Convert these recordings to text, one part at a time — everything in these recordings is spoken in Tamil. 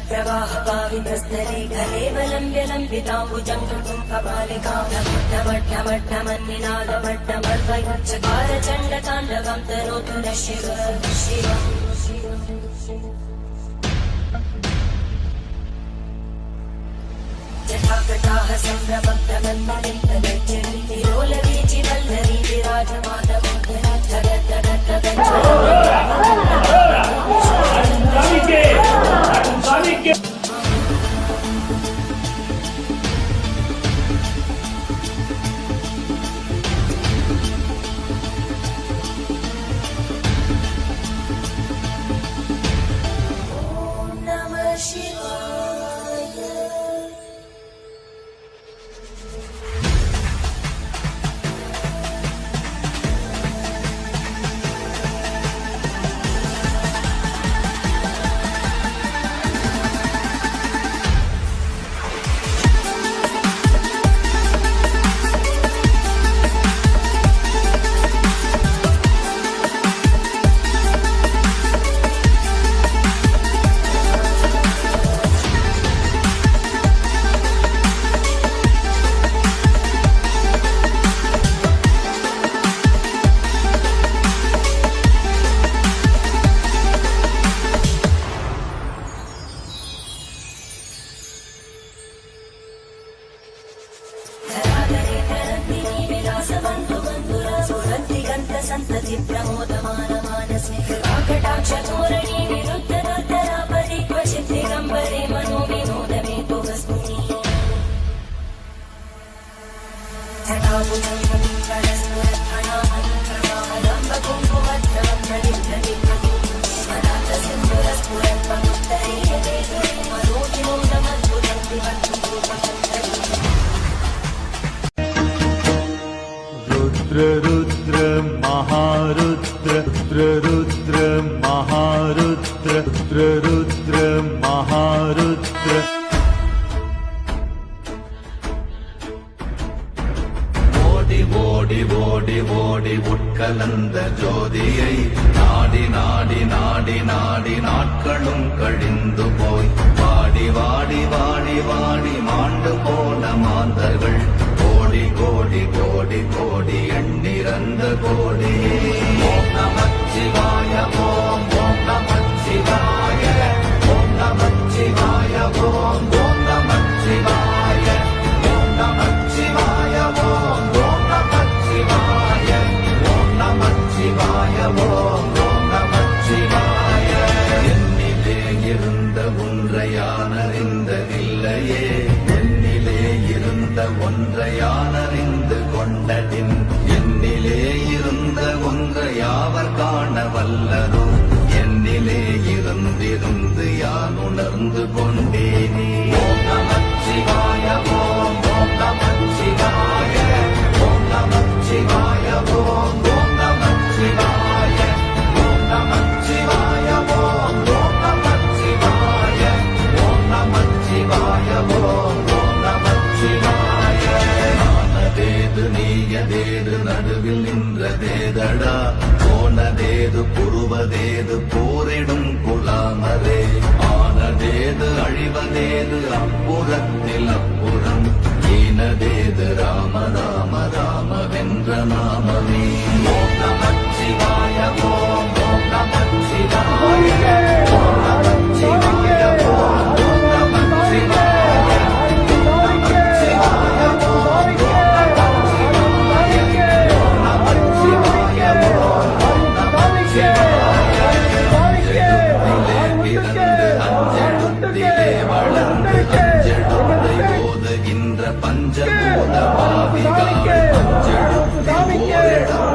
प्रवाह पावितस्तरे कलेवलम्ब्य लम्बिताम्बुजं कुङ्कुमपालिकामट्टमट्टमट्टमन्निनादमट्टमर्वयुच्चकार चण्डताण्डवं तनोतु नः शिव जटाकटाः सम्भ्रमब्धमन्मलिन्दगच्छति विलोलवीचि वल्लरी विराजमानमोदरी संतति प्रमोदमानमानसे काकटाक्षधोरणी विरुद्धदुर्धरा परिक्वचित् दिगम्बरे मनो विनोदमे भुवस्मृति रुद्र रुद्र महारुद्र रुद्र महारुद्र रुद्र महारुद्र ஓடி ஓடி ஓடி ஓடி உட்கலந்த ஜோதியை நாடி நாடி நாடி நாடி நாட்களும் கழிந்து போய் வாடி வாடி வாடி வாடி மாண்டு போன மாந்தர்கள் கோடி கோடி கோடி கோடி எண்ணிறந்த கோடி ஓம் நமச்சிவாய ஓம் ஓம் நமச்சிவாய ஓம் நமச்சிவாய ஓம் ஓம் நமச்சிவாய ஓம் நமச்சிவாய ஓம் ஓம் நமச்சிவாய ஓம் நமச்சிவாய ஓம் ஓம் நமச்சிவாய என்னிலே இருந்த ஒன்றை யானறிந்ததில்லையே என்னிலே இருந்த ஒன்றை யானறிந்து கொண்டதின் என்னிலே இருந்த ஒன்றை யாவர் காண வல்லதோ என்னிலே இருந்திருந்து யான் உணர்ந்து கொண்டேனே ஓம் நமச்சிவாய ஓம் ஓம் நமச்சிவாய ஓம் நமச்சிவாய ஓம் ஓம் நமச்சிவாய ஓம் நமச்சிவாய ஓம் ஓம் நமச்சிவாய ஓம் நமச்சிவாய ஓம் ஓம் நமச்சிவாய நானதேது நீயதேது நடுவில் நின்றதேதடா போனதேது புருவதேது போரிடும் குலாமரே ஆனதேது அழிவதேது அப்புறத்தில் அப்புறம் ஈனதேது ராம ராம ராம வென்ற நாமமே ஓம் நமச்சிவாய ஓம் ஓம் நமச்சிவாய ஓம் நமச்சிவாய ஓம் ஓம் நமச்சிவாய ஓம் நமச்சிவாய ஓம் ஓம் நமச்சிவாய ஓம் நமச்சிவாய ஓம் ஓம் நமச்சிவாய பிறந்து அஞ்செழுத்திலே வளர்ந்து அஞ்செழுத்தை ஓதுகின்ற பஞ்சபூத பாவிகள் அஞ்செழுத்தில் ஓரிடம்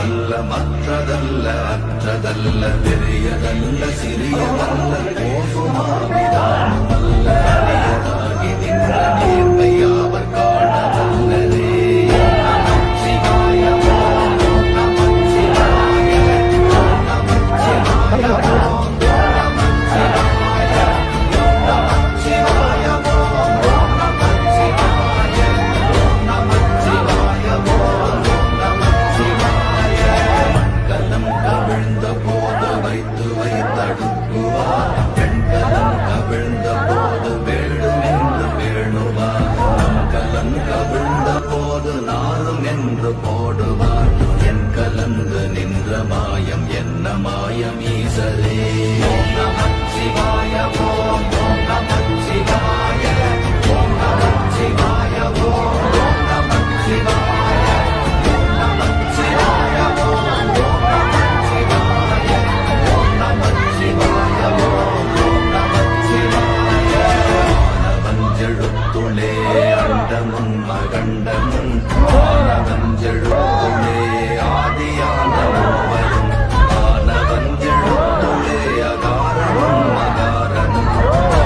அல்ல மற்றதல்ல அற்றதல்ல பெரியதல்ல சிறியதல்ல போகுமாவிதானும் அல்ல அரியதாகி நின்ற நேர்மை அவர் காண வல்லரே நமச்சிவாய ஓம் நமச்சிவாய ஓம் நமச்சிவாய ஓம் நமச்சிவாய நமச்சிவாய ஓம் நமச்சிவாய நமச்சிவாய ஓம் நமச்சிவாய மண்கலம் கவிழ்ந்த போது வைத்து வைத்தடுக்குவார் பெண்கலம் கவிழ்ந்த போது வேடும் என்று வேணுவார் மண்கலம் கவிழ்ந்த போது நாரும் என்று போடுவார் என் கலந்து நின்ற மாயம் என்ன மாயம் ஈசரே ஓம் நமச்சிவாய ஓம் நமச்சிவாய ஓம் நமச்சிவாய ஓம் நமச்சிவாய நமச்சிவாய ஓம் நமச்சிவாய ஓம் நமச்சிவாய ஓம் நமச்சிவாய ஆனவஞ்செழுத்துளே அண்டமும் அகண்டமும் ஆனவஞ்செழுத்துளே ஆதியான மூவரும் ஆனவஞ்செழுத்துளே அகாரணம் அகாரணம்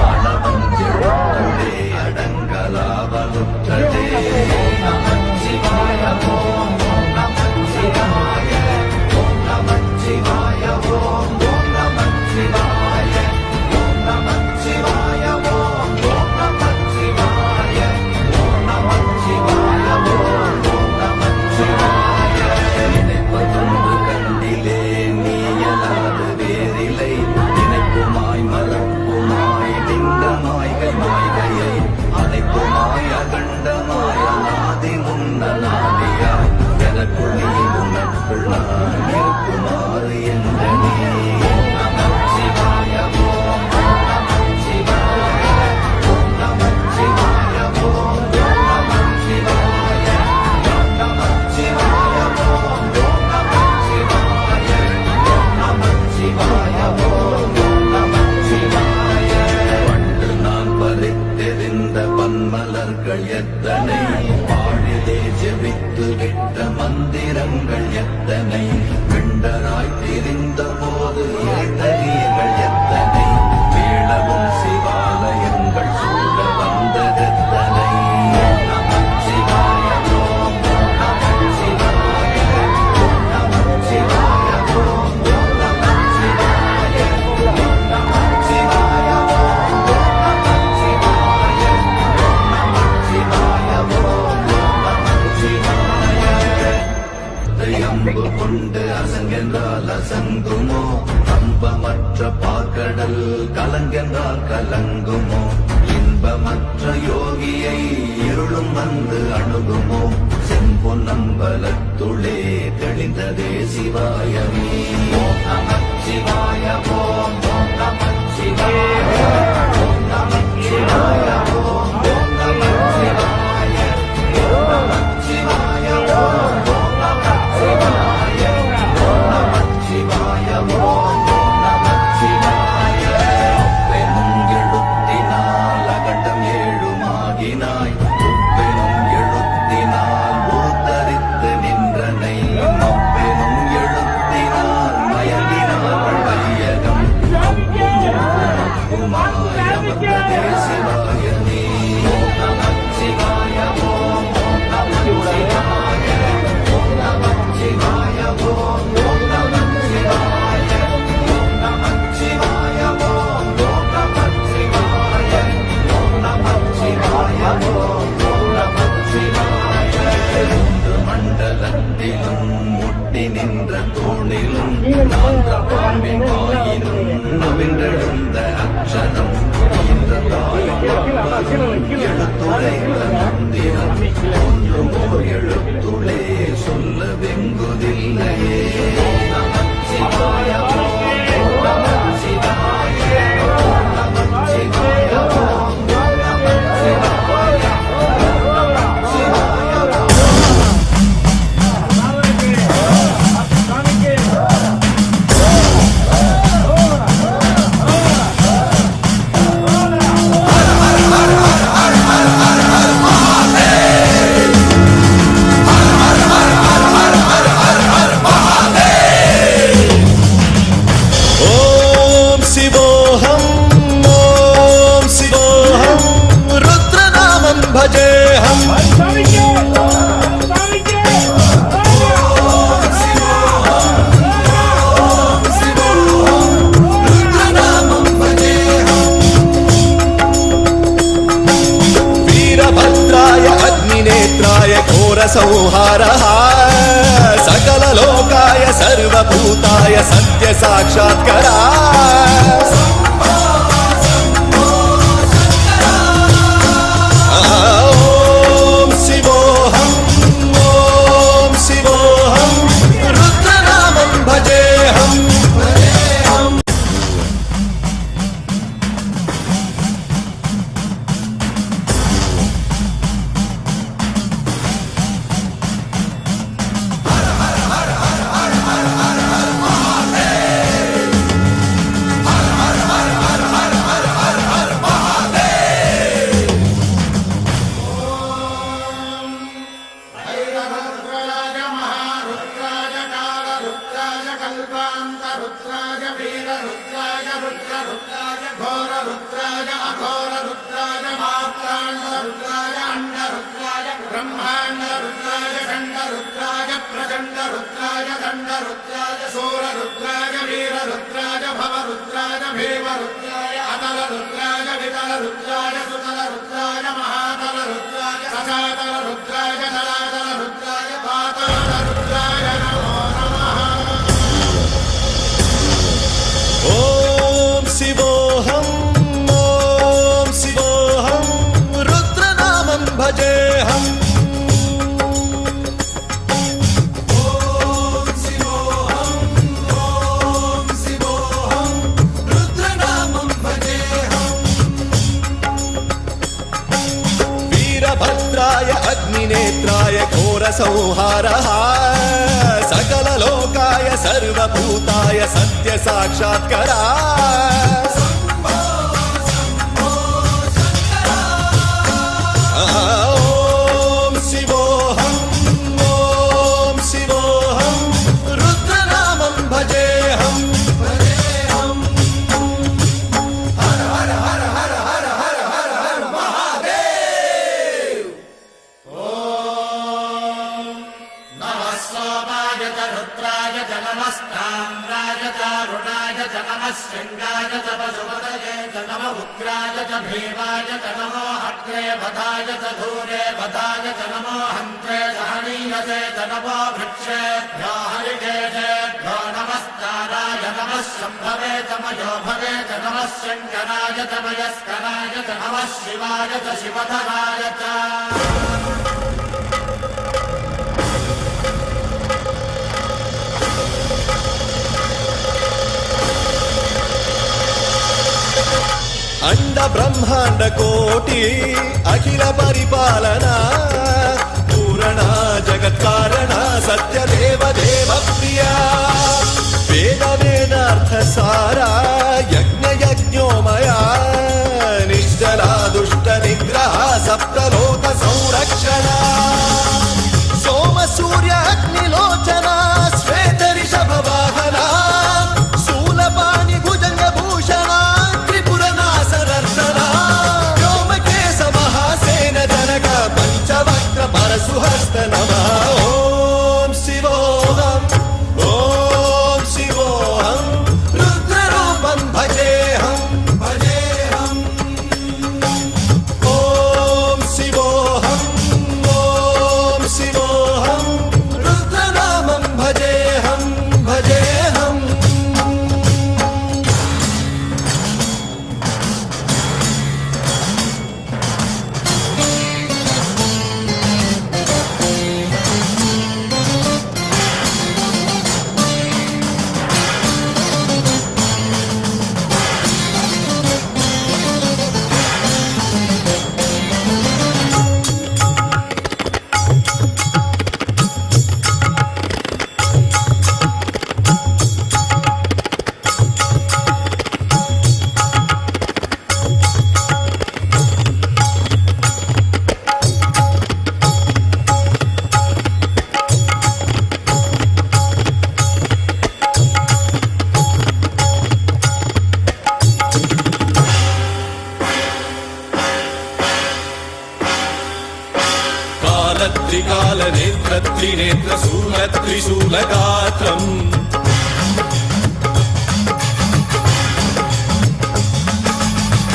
ஆனவஞ்செழுத்துளே அடங்கலாவலுற்றதே நமச்சிவாய ஓம் நமச்சிவாய ஓம் நமச்சிவாய ஓம் நமச்சிவாய ஓம் நமச்சிவாய ஓம் நமச்சிவாய ஓம் நமச்சிவாய ஓம் நமச்சிவாய நினைப்பதொன்று கண்டிலே நீயலாது வேறில்லை நினைப்புமாய் மறப்புமாய் லிங்கமாய்கை மாய்கையை அனைப்புமாய் அகண்டமாய் அநாதி முன்னநாதியாய் எனக்குள் நீ உனக்குள் நான் இருக்குமாறு என்ற நீ நமச்சிவாய ஓம் நமச்சிவாய ஓம் நமச்சிவாய ஓம் நமச்சிவாய நமச்சிவாய ஓம் நமச்சிவாய நமச்சிவாய ஓம் நமச்சிவாய பண்டு நான் பறித்தெறிந்த பன்மலர்கள் எத்தனை பாழிலே ஜெபித்து விட்ட மந்திரங்கள் எத்தனை பிண்டராய் திரிந்த போது ஏத்தறியர்கள் எத்தனை வீணவும் சிவாலயங்கள் சூழ வந்ததெத்தனை நமச்சிவாய ஓம் நமச்சிவாய ஓம் நமச்சிவாய ஓம் நமச்சிவாய ஓம் நமச்சிவாய ஓம் நமச்சிவாய ஓம் நமச்சிவாய ஓம் நமச்சிவாய அம்பு கொண்டு அசங்கென்றால் அசங்குமோ அம்பமற்ற பாக்கடல் கலங்கென்றால் கலங்குமோ இன்பமற்ற யோகியை இருளும் வந்து அணுகுமோ செம்பொன்னம்பலத்துளே தெளிந்ததே சிவாயமே ஓம் நமச்சிவாய ஓம் நமச்சிவாய ஓம் நமச்சிவாய ஓம் நமச்சிவாய ஓம் நமச்சிவாய ஓம் நமச்சிவாய ஓம் நமச்சிவாய ஓம் நமச்சிவாய அப்பெனும் எழுத்தினால் அகண்டம் ஏழுமாகினாய் உப்பெனும் எழுத்தினால் ஊத்தரித்து நின்றனை அப்பெனும் எழுத்தினால் மயங்கினார்கள் வையகம் அப்புமாய் அமர்ந்ததே சிவாயமே ஓம் நமச்சிவாய ஓம் நமச்சிவாய ஓம் நமச்சிவாய ஓம் நமச்சிவாய ஓம் நமச்சிவாய ஓம் நமச்சிவாய ஓம் நமச்சிவாய ஓம் நமச்சிவாய மூன்று மண்டலத்திலும் முட்டி நின்ற தோணிலும் நான்கு பாம்பின் வாயிலும் நவின்றெழுந்த அக்ஷரம் இந்த தாயும் எழுத்துரைந்த மந்திரம் ஒன்றும் ஓர் எழுத்துளே சொல்ல வெங்குதில்லையே நமச்சிவாய ஓம் நமச்சிவாய ஓம் நமச்சிவாய ஓம் நமச்சிவாய நமச்சிவாய सर्वभूताय सत्य साक्षात्करा ॐ शिवोऽहम् ॐ शिवोऽहम् रुद्रनामं भजेऽहम् ॐ शिवोऽहम् ॐ शिवोऽहम् रुद्रनामं भजेऽहम् वीरभद्राय अग्निनेत्राय घोरसंहारः सकललोकाय सर्वभूताय सत्य साक्षात्करा ॐ शिवोऽहम् ॐ शिवोऽहम् रुद्रनामं भजेऽहम् हर हर हर हर हर हर हर हर महादेव नमः सोमाय च रुद्राय च नमस्ताम्राय च अरुणाय च नमः शृङ्गाय च पशुपतये च नमः उग्राय च भीमाय च नमो हत्रे वधाय च धूरे वधाय च नमो हन्त्रे च हनीयसे च नमो वृक्षेभ्यो हरिकेशेभ्यो नमस्काराय नमः शम्भवे च मयो भवे च नमः शङ्कराय च मयस्कराय च नमः शिवाय च शिवधराय च अंड ब्रह्मांड कोटि अखिल परिपालना पूरणा जगत्कारणा सत्यदेव देव प्रिया वेद वेदार्थ सारा यज्ञ यज्ञोमया निश्चला दुष्ट निग्रह सप्तलोक संरक्षणा सोम सूर्य अग्निलोचना श्वेत ऋषभ वाहना शूलपाणि भुजंग भूषणा पंचवक्त्र परशुहस्त नमः ॐ शिवोऽहम् ॐ शिवोऽहम् रुद्ररूपं भजेऽहम् भजेऽहम् ॐ शिवोऽहम् ॐ शिवोऽहम् रुद्रनामं भजेऽहम् भजेऽहम् त्रिकालनेत्र त्रिनेत्र शूलत्रिशूलगात्रम्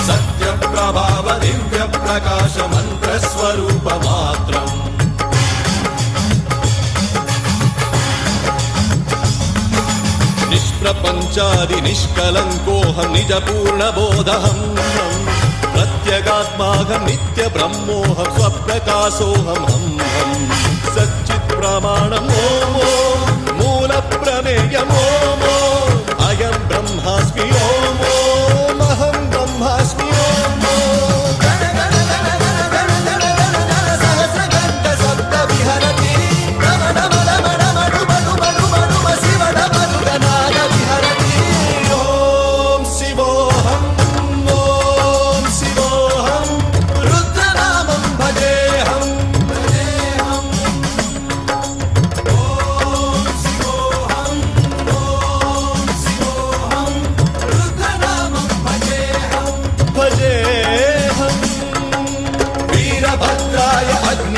सत्यप्रभाव दिव्यप्रकाश मन्त्रस्वरूपमात्रम् निष्प्रपञ्चादि निष्कलङ्कोऽहं निजपूर्णबोधहं प्रत्यगात्माहं नित्यब्रह्मोऽहं स्वप्रकाशोऽहं सच्चित्प्रमाणम् ॐ मूलप्रमेयम् ॐ अयं ब्रह्मास्मि ॐ अहं ब्रह्मास्मि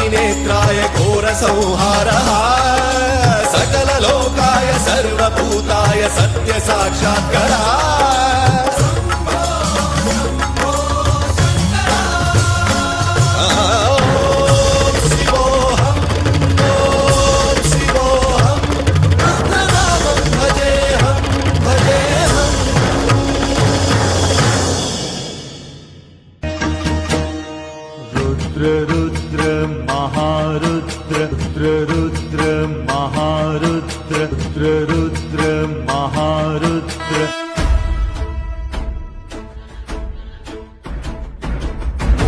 नेत्राय घोरसंहारः सकललोकाय सर्वभूताय सत्यसाक्षात्कारः रुद्र महारुद्र रुद्र महारुद्र रुद्र महारुद्र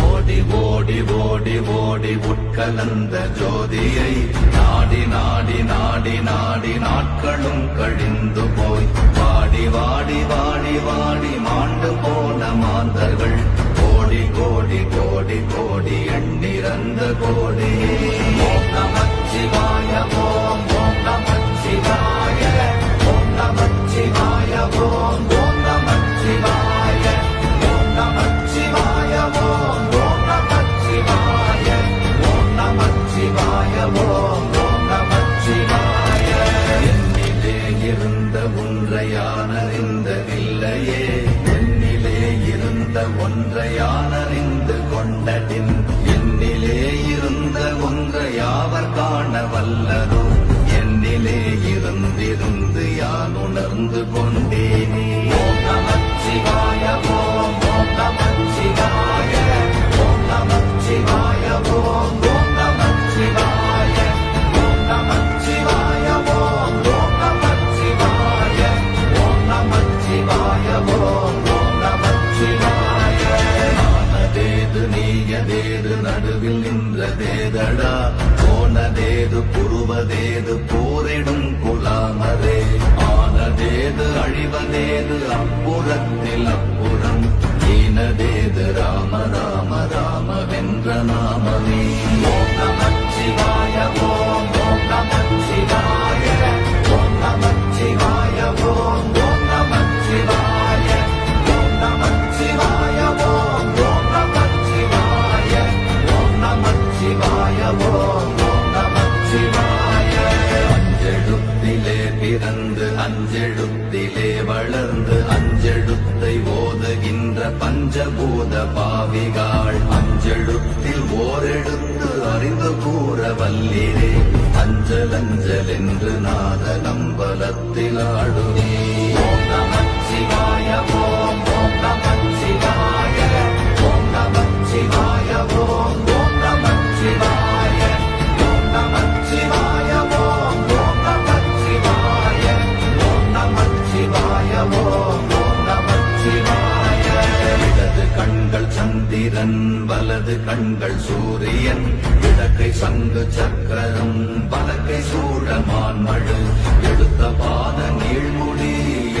ஓடி ஓடி ஓடி ஓடி உட்கலந்த ஜோதியை நாடி நாடி நாடி நாடி நாட்களும் கழிந்து போய் வாடி வாடி வாடி வாடி மாண்டு போன மாந்தர்கள் கோடி கோடி கோடி கோடி எண்ணிறந்த கோடி ஓம் நமச்சிவாய ஓம் ஓம் நமச்சிவாய ஓம் நமச்சிவாய ஓம் ஓம் நமச்சிவாய ஓம் நமச்சிவாய ஓம் ஓம் நமச்சிவாய ஓம் நமச்சிவாய ஓம் ஓம் நமச்சிவாய என்னிலே இருந்த ஒன்றையானறிந்ததில்லையே என்னிலே இருந்த ஒன்றையானறிந்து கொண்டடின் என்னிலே இருந்த ஒன்றையாவர் காண வல்லதோ என்னிலே இருந்திருந்து யான் உணர்ந்து கொண்டேனே ஓம் நமச்சிவாய ஓம் ஓம் நமச்சிவாய ஓம் நமச்சிவாய ஓம் ஓம் நமச்சிவாய ஓம் நமச்சிவாய ஓம் ஓம் நமச்சிவாய ஓம் நமச்சிவாய ஓம் ஓம் நமச்சிவாய ஆனதேது நீயதேது நடுவில் நின்றதேதடா போனதேது புருவதேது போரிடும் குலாமரே ஆனதேது அழிவதேது அப்புறத்தில் அப்புறம் ஈனதேது ராம ராம ராம வென்ற நாமமே ஓம் நமச்சிவாய ஓம் ஓம் நமச்சிவாய ஓம் நமச்சிவாய ஓம் ஓம் நமச்சிவாய ஓம் நமச்சிவாய ஓம் ஓம் நமச்சிவாய ஓம் நமச்சிவாய ஓம் ஓம் நமச்சிவாய அஞ்செழுத்திலே பிறந்து அஞ்செழுத்திலே வளர்ந்து அஞ்செழுத்தை ஓதுகின்ற பஞ்சபூத பாவிகாள் அஞ்செழுத்தில் ஓரெழுத்து அறிந்து கூற வல்லிரே அஞ்சல் அஞ்சல் என்று நாத நம்பலத்தில் ஆடுவே ஓம் நமச்சிவாய ஓம் ஓம் நமச்சிவாய ஓம் நமச்சிவாய ஓம் ஓம் நமச்சிவாய ஓம் நமச்சிவாய ஓம் ஓம் நமச்சிவாய ஓம் நமச்சிவாய ஓம் ஓம் நமச்சிவாய இடது கண்கள் சந்திரன் வலது கண்கள் சூரியன் இடக்கை சங்கு சக்கரம் வலக்கை சூழமான் மழு எடுத்த பாத நீழ்முடி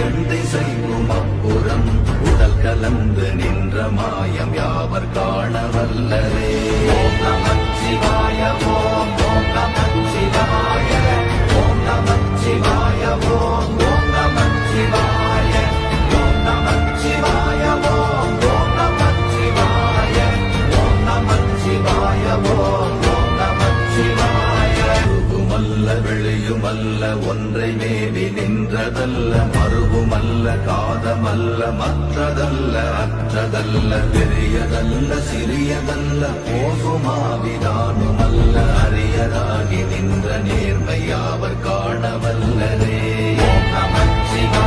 எண்டை செய்யும் அப்புறம் உடல் கலந்து நின்ற மாயம் யாவர் காண வல்லரே ஓம் நமச்சிவாய ஓம் ஓம் நமச்சிவாய ஓம் நமச்சிவாய ஓம் ஓம் நமச்சிவாய ஓம் நமச்சிவாய ஓம் ஓம் நமச்சிவாய ஓம் நமச்சிவாய ஓம் ஓம் நமச்சிவாய உருகுமல்ல வெளியுமல்ல ஒன்றை மேவி நின்றதல்ல மறுவுமல்ல காதமல்ல மற்றதல்ல அற்றதல்ல பெரியதல்ல சிறியதல்ல போகுமாவிதானுமல்ல அரியதாகி நின்ற நேர்மையாவர் காணவல்லரே ஓம் நமச்சிவாய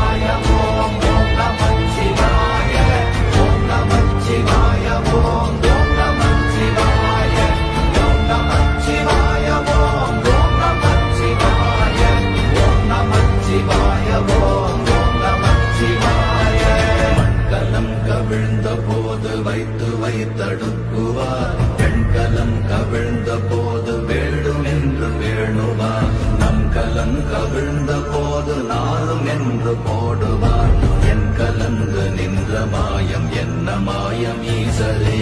என்று போடுவார் என் கலந்து நின்ற மாயம் என்ன மாயம் ஈசரே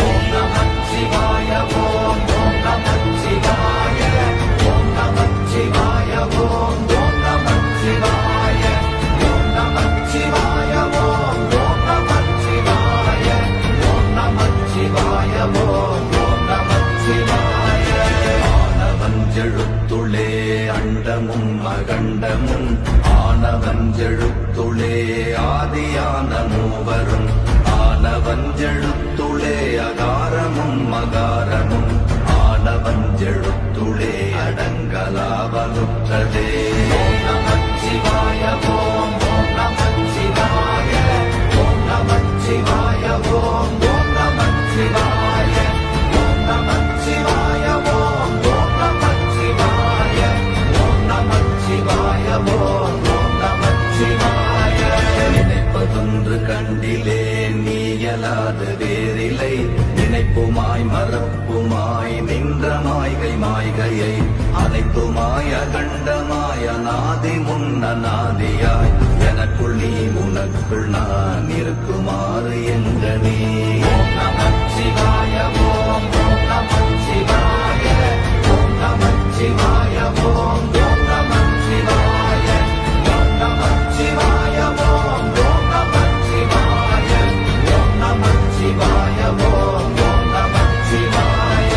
ஓம் நமச்சிவாய ஓம் ஓம் நமச்சிவாய ஓம் நமச்சிவாய ஓம் ஓம் நமச்சிவாய ஓம் நமச்சிவாய ஓம் ஓம் நமச்சிவாய ஓம் நமச்சிவாய ஓம் ஓம் நமச்சிவாய ஆனவஞ்செழுத்துளே அண்டமும் அகண்டமும் ஆனவஞ்செழுத்துளே ஆதியான மூவரும் ஆனவஞ்செழுத்துளே அகாரமும் மகாரமும் ஆனவஞ்செழுத்துளே அடங்கலாவலுற்றதே ஓம் நமச்சிவாய ஓம் ஓம் நமச்சிவாய ஓம் நமச்சிவாய ஓம் ஓம் நமச்சிவாய ஓம் நமச்சிவாய ஓம் ஓம் நமச்சிவாய ஓம் நமச்சிவாய ஓம் ஓம் நமச்சிவாய நினைப்பதொன்று கண்டிலே நீயலாது வேறில்லை நினைப்புமாய் மறப்புமாய் நின்ற மாய்கை மாய்கையை அனைத்துமாய் அகண்டமாய் அநாதி முன்னநாதியாய் எனக்குள் நீ உனக்குள் நான் இருக்குமாறு எங்கனே ஓம் நமச்சிவாய ஓம் ஓம் நமச்சிவாய ஓம் நமச்சிவாய ஓம் ஓம் நமச்சிவாய ஓம் நமச்சிவாய ஓம் ஓம் நமச்சிவாய ஓம் நமச்சிவாய ஓம் ஓம் நமச்சிவாய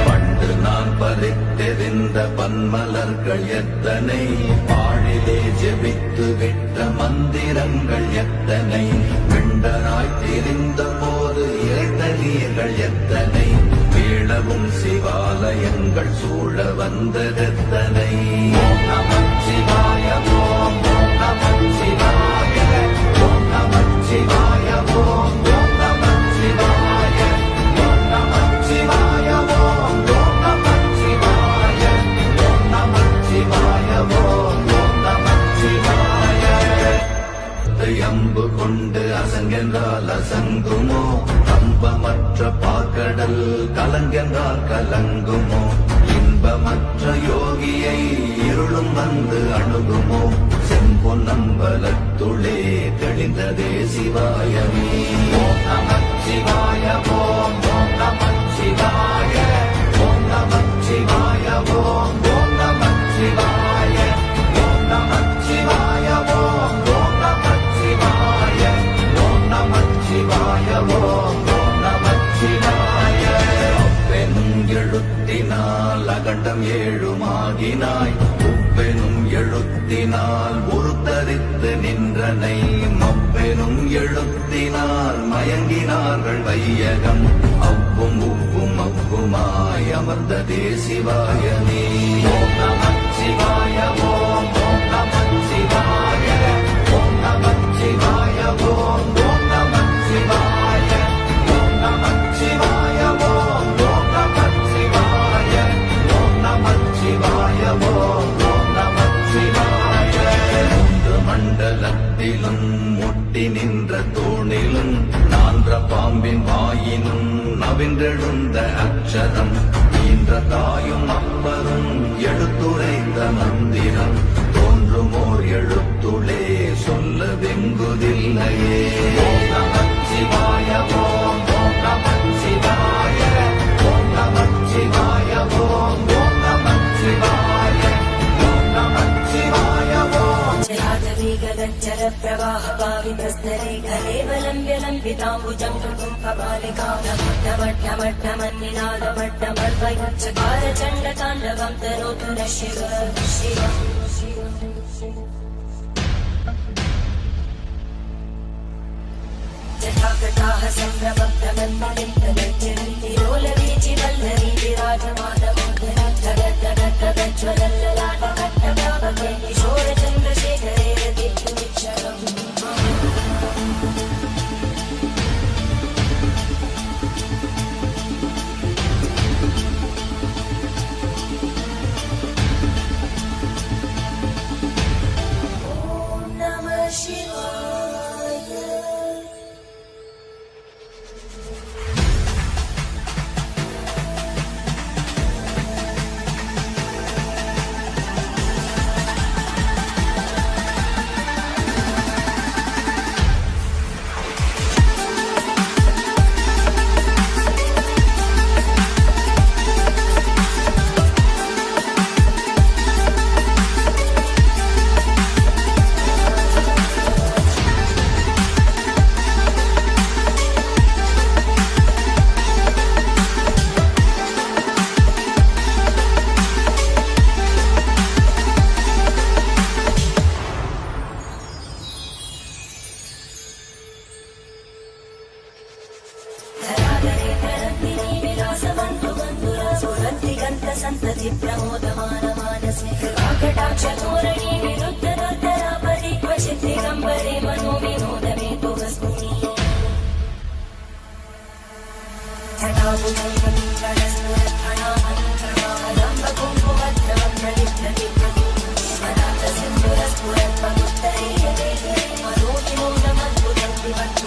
பண்டு நான் பறித்தெறிந்த பன்மலர்கள் எத்தனை பாழிலே ஜெபித்து விட்ட மந்திரங்கள் எத்தனை விண்டனாய் தெரிந்த போது இறைத்த நீர்கள் எத்தனை வீழவும் சிவாலயங்கள் சூழ வந்ததெத்தனை ஓம் நமச்சிவாய ஓம் ஓம் நமச்சிவாய ஓம் நமச்சிவாய ஓம் ஓம் நமச்சிவாய ஓம் நமச்சிவாய ஓம் ஓம் நமச்சிவாய ஓம் நமச்சிவாய ஓம் ஓம் நமச்சிவாய அம்பு கொண்டு அசங்கென்றால் அசங்குமோ கம்பமற்ற பாக்கடல் கலங்கென்றால் கலங்குமோ இன்பமற்ற யோகியை இருளும் வந்து அணுகுமோ செம்பொன்னம்பலத்துளே தெளிந்ததே சிவாயமே ஓம் நமச்சிவாய ஓம் ஓம் நமச்சிவாய ஓம் நமச்சிவாய ஓம் ஓம் நமச்சிவாய ஓம் நமச்சிவாய ஓம் ஓம் நமச்சிவாய ஓம் நமச்சிவாய ஓம் ஓம் நமச்சிவாய அப்பெனும் எழுத்தினால் அகண்டம் ஏழுமாகினாய் உப்பெனும் எழுத்தினால் உருத்தரித்து நின்றனை மப்பெனும் எழுத்தினால் மயங்கினார்கள் வையகம் அவ்வும் உவ்வும் அவ்வுமாய் அமர்ந்ததே சிவாயமே ஓம் நமச்சிவாய ஓம் ஓம் நமச்சிவாய ஓம் நமச்சிவாய ஓம் ஓம் நமச்சிவாய ஓம் நமச்சிவாய ஓம் ஓம் நமச்சிவாய ஓம் நமச்சிவாய ஓம் ஓம் நமச்சிவாய மூன்று மண்டலத்திலும் முட்டி நின்ற தூணிலும் நான்ற பாம்பின் வாயினும் நவின்றெழுந்த அக்ஷரம் ஈன்ற தாயும் அப்பரும் எடுத்துரைத்த மந்திரம் தோன்றுமோர் எழுத்துளே சொல்ல வெங்குதில்லையே ஓம் நமச்சிவாய ஓம் ஓம் நமச்சிவாய ஓம் நமச்சிவாய ஓம் ஓம் நமச்சிவாய ஓம் நமச்சிவாய ஓம் जलादवेगगज्जल प्रवाह पावितस्तरे कलेवलम्ब्यलम्बिताम्बुजं कुम्भमालिकामट्टमट्टमट्टमन्निनादमट्टमर्वयुच्चकार चण्डताण्डवं तनोतु न शिव शिव जटाकटाः सम्भ्रमब्धमन्मलिन्दलज्जलितिरोलवीचि वल्लरी विराजमानमोदनं जगद्दगद्दगज्ज्वलल्ललाटकट्टकावके किशोरचन्द्रशेखरे रतिर्विक्षरम् क्वचित् प्रमोदमानमानसे कृपाकटाक्षतोरणी विरुद्धदुर्धरापदि क्वचित् दिगम्बरे मनो विनोदमेतु वस्तुनि सिन्दुरस्फुरत्वमुत्तरीयते मनो विनोदमद्भुतं विवत्तु